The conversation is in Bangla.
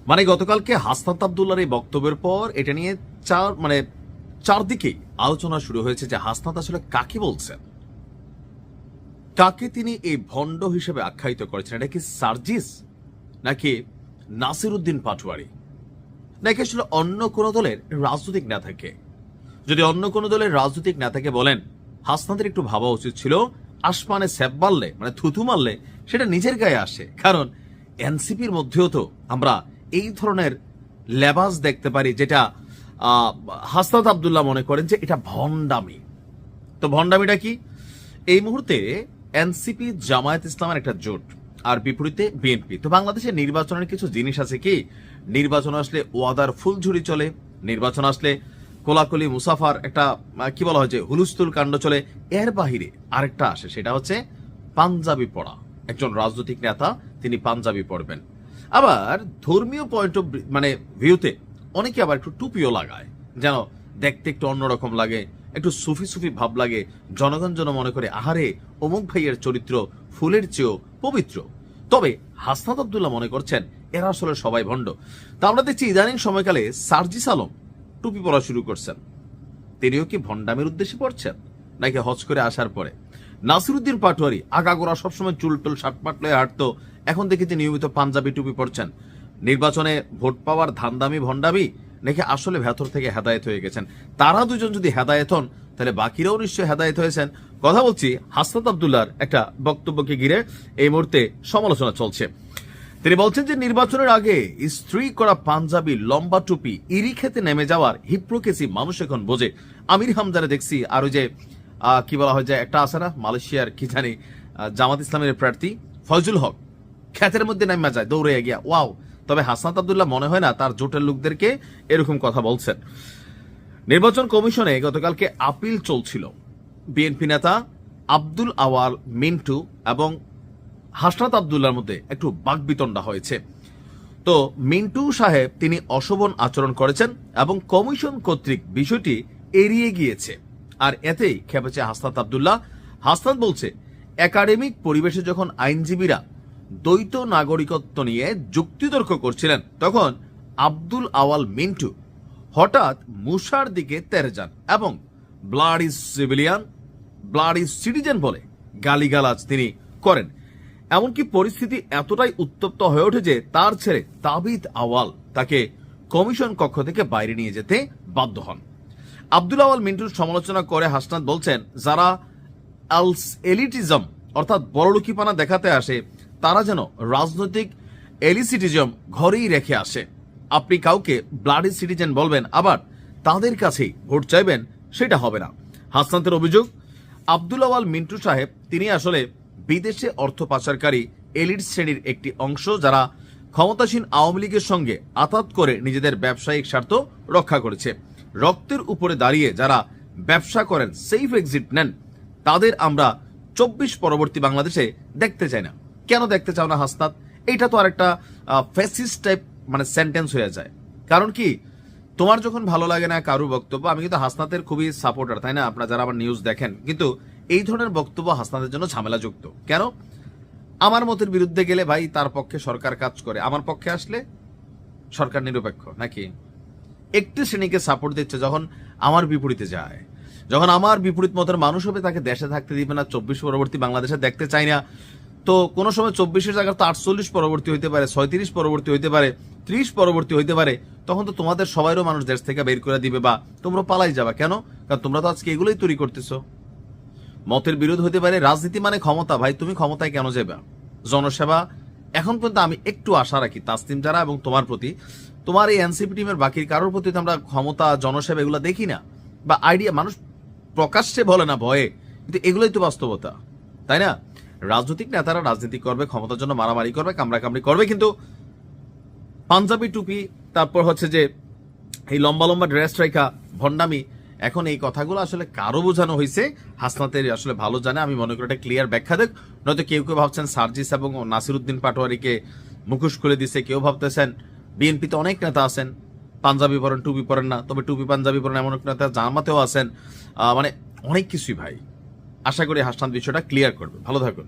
মানে গতকালকে হাসনাত আব্দুল্লাহর এই বক্তব্যের পর এটা নিয়ে চারদিকে আলোচনা শুরু হয়েছে যে হাসনাত আসলে কাকে বলছেন, কাকে তিনি এই ভণ্ড হিসেবে আখ্যায়িত করেছেন। এটা কি সার্জিস, নাকি নাসিরউদ্দিন পাটোয়ারি, নাকি আসলে অন্য কোন দলের রাজনৈতিক নেতাকে? যদি অন্য কোন দলের রাজনৈতিক নেতাকে বলেন, হাসনাতের একটু ভাবা উচিত ছিল আসমানে স্যাপ মারলে, মানে থুথু মারলে সেটা নিজের গায়ে আসে। কারণ এনসিপির মধ্যেও তো আমরা এই ধরনের লেবাস দেখতে পারি, যেটা হাসনাত আব্দুল্লাহ মনে করেন যে এটা ভণ্ডামি। তো ভণ্ডামিটা কি? এই মুহূর্তে এনসিপি জামায়াত ইসলামের একটা জোট, আর বিপরীতে বিএনপি। তো বাংলাদেশের নির্বাচনের কিছু জিনিস আছে কি, নির্বাচন আসলে ওয়াদার ফুলঝুরি চলে, নির্বাচন আসলে কোলাকুলি মুসাফার একটা কি বলা হয় যে হুলুস্থুল কাণ্ড চলে। এর বাহিরে আরেকটা আসে, সেটা হচ্ছে পাঞ্জাবি পড়া। একজন রাজনৈতিক নেতা তিনি পাঞ্জাবি পড়বেন। আবার ধর্মীয় পয়েন্ট অফ ভিউতে অনেকে আবার একটু টুপিও লাগায়, যেন দেখতে একটু অন্যরকম লাগে, একটু সুফি সুফি ভাব লাগে। জনগণ যেন মনে করে আহারে অমুক ভাইয়ের চরিত্র ফুলের চেয়েও পবিত্র। তবে হাসনাত আব্দুল্লাহ মনে করছেন এরা আসলে সবাই ভণ্ড। তা আমরা দেখছি ইদানিং সময়কালে সার্জিস আলম টুপি পরা শুরু করছেন। তিনিও কি ভণ্ডামের উদ্দেশ্যে পড়ছেন, নাকি হজ করে আসার পরে? নাসিরউদ্দিন পাটোয়ারি আগাগোড়া সবসময় চুলটুল শার্টপাট লয়ে হাঁটতো, এখন দেখি যে নিয়মিত পাঞ্জাবি টুপি পরছেন। নির্বাচনে ভোট পাওয়ার ধান্দামি ভণ্ডামি, নাকি আসলে ভেতর থেকে হেদায়েত হয়ে গেছেন? তারা দুজন যদি হেদায়েত হন, তাহলে বাকিরাও নিশ্চয়ই হেদায়েত হয়েছেন। কথা বলছি হাসনাত আব্দুল্লাহর একটা বক্তব্যকে ঘিরে এই মুহূর্তে সমালোচনা চলছে। তিনি বলছেন যে নির্বাচনের আগে ইস্ত্রি করা পাঞ্জাবি, লম্বা টুপি, ইরি খেতে নেমে যাওয়ার হিপ্রোকেসি মানুষ এখন বোঝে। আমির হামজারে দেখছি, আর ওই যে কি বলা হয় যে একটা আছে না মালয়েশিয়ার কি জানি জামাত ইসলামের প্রার্থী ফয়জুল হক, ক্ষেতের মধ্যে নেমে যায় দৌড়ে গিয়া, ওয়াও। তবে হাসনাত আব্দুল্লাহ মনে হয় না তার জোটের লোকদেরকে এরকম কথা বলছেন। নির্বাচন কমিশনে গতকালকে আপিল চলছিল। বিএনপি নেতা আব্দুল আওয়াল মিন্টু এবং হাসনাত আব্দুল্লাহর মধ্যে একটু বাকবিতণ্ডা হয়েছে। তো মিন্টু সাহেব তিনি অশোভন আচরণ করেছেন এবং কমিশন কর্তৃক বিষয়টি এড়িয়ে গিয়েছে, আর এতেই খেপেছে হাসনাত আব্দুল্লাহ। হাসনাত বলছে, একাডেমিক পরিবেশে যখন আইনজীবীরা দ্বৈত নাগরিকত্ব নিয়ে যুক্তিতর্ক করছিলেন, তখন আব্দুল আওয়াল মিন্টু হঠাৎ মুসার দিকে তেরে যান এবং blood is civilian, blood is citizen বলে গালিগালাজ তিনি করেন। এমনকি পরিস্থিতি এতটাই উত্তপ্ত হয়ে ওঠে যে তার ছেলে তাবিদ আওয়াল তাকে কমিশন কক্ষ থেকে বাইরে নিয়ে যেতে বাধ্য হন। আব্দুল আওয়াল মিন্টুর সমালোচনা করে হাসনাত বলছেন, যারা এলিটিজম অর্থাৎ বড়লোকিপানা দেখাতে আসে, তারা যেন রাজনৈতিক এলিসিটিজম ঘরেই রেখে আসে। আপনি কাউকে ব্লাডি সিটিজেন বলবেন, আবার তাদের কাছেই ভোট চাইবেন, সেটা হবে না। হাসনাতের অভিযোগ, আব্দুল আওয়াল মিন্টু সাহেব তিনি আসলে বিদেশে অর্থ পাচারকারী এলিট শ্রেণীর একটি অংশ, যারা ক্ষমতাসীন আওয়ামী লীগের সঙ্গে আতাত করে নিজেদের ব্যবসায়িক স্বার্থ রক্ষা করেছে। রক্তের উপরে দাঁড়িয়ে যারা ব্যবসা করেন, সেফ এক্সিট নেন, তাদের আমরা 24 পরবর্তী বাংলাদেশে দেখতে চাই না। কেন দেখতে চাও না হাসনাত? এইটা তো আরেকটা ফ্যাসিস্ট টাইপ সেন্টেন্স হয়ে যায়। কারণ কি, তোমার যখন ভালো লাগে না কারো বক্তব্য, আমি কিন্তু হাসনাতের খুবই সাপোর্টার, তাই না? আপনারা যারা আমার নিউজ দেখেন, কিন্তু এই ধরনের বক্তব্য হাসনাতের জন্য ঝামেলাযুক্ত। কেন? আমার মতের বিরুদ্ধে গেলে ভাই তার পক্ষে সরকার কাজ করে, আমার পক্ষে আসলে সরকার নিরপেক্ষ। নাকি একটি শ্রেণীকে সাপোর্ট দিচ্ছে, যখন আমার বিপরীতে যায়, যখন আমার বিপরীত মতের মানুষ হবে, তাকে দেশে থাকতে দিবে না, 24 পরবর্তী বাংলাদেশে দেখতে চাই না। তো কোনো সময় 24-এর জায়গায় তো 48 পরবর্তী হইতে পারে, 37 পরবর্তী হইতে পারে, 30 পরবর্তী হইতে পারে। তখন তো তোমাদের সবাইরও মানুষ দেশ থেকে বের করে দিবে, বা তোমরা পালাই যাবা। কেন? কারণ তোমরা তো আজকে এগুলোই তৈরি করতেছো। মতের বিরোধ হতে পারে, রাজনীতি মানে ক্ষমতা। ভাই তুমি ক্ষমতায় কেন যাবে? জনসেবা। এখন পর্যন্ত আমি একটু আশা রাখি তাসলিম যারা এবং তোমার প্রতি, তোমার এই এনসিপি টিমের বাকির কারোর প্রতি তো আমরা ক্ষমতা, জনসেবা এগুলো দেখি না, বা আইডিয়া মানুষ প্রকাশ্যে বলে না ভয়ে, কিন্তু এগুলোই তো বাস্তবতা, তাই না? রাজনৈতিক নেতারা রাজনীতি করবে, ক্ষমতার জন্য মারামারি করবে, কামড়াকামড়ি করবে, কিন্তু পাঞ্জাবি টুপি, তারপর হচ্ছে যে এই লম্বা লম্বা ড্রেস রাখা ভণ্ডামি, এখন এই কথাগুলো আসলে কারো বোঝানো হয়েছে, হাসনাতের আসলে ভালো জানে। আমি মনে করি এটা ক্লিয়ার ব্যাখ্যা দেখ, নয়তো কেউ কেউ ভাবছেন সার্জিস এবং নাসিরউদ্দিন পাটোয়ারিকে মুখোশ খুলে দিছে, কেউ ভাবতেছেন বিএনপিতে অনেক নেতা আছেন পাঞ্জাবি পরেন, টুপি পরেন না, তবে টুপি পাঞ্জাবি পরেন এমন নেতা জামাতেও আছেন, অনেক কিছুই ভাই। আশা করি হাসনাত বিষয়টা ক্লিয়ার করবে। ভালো থাকুন।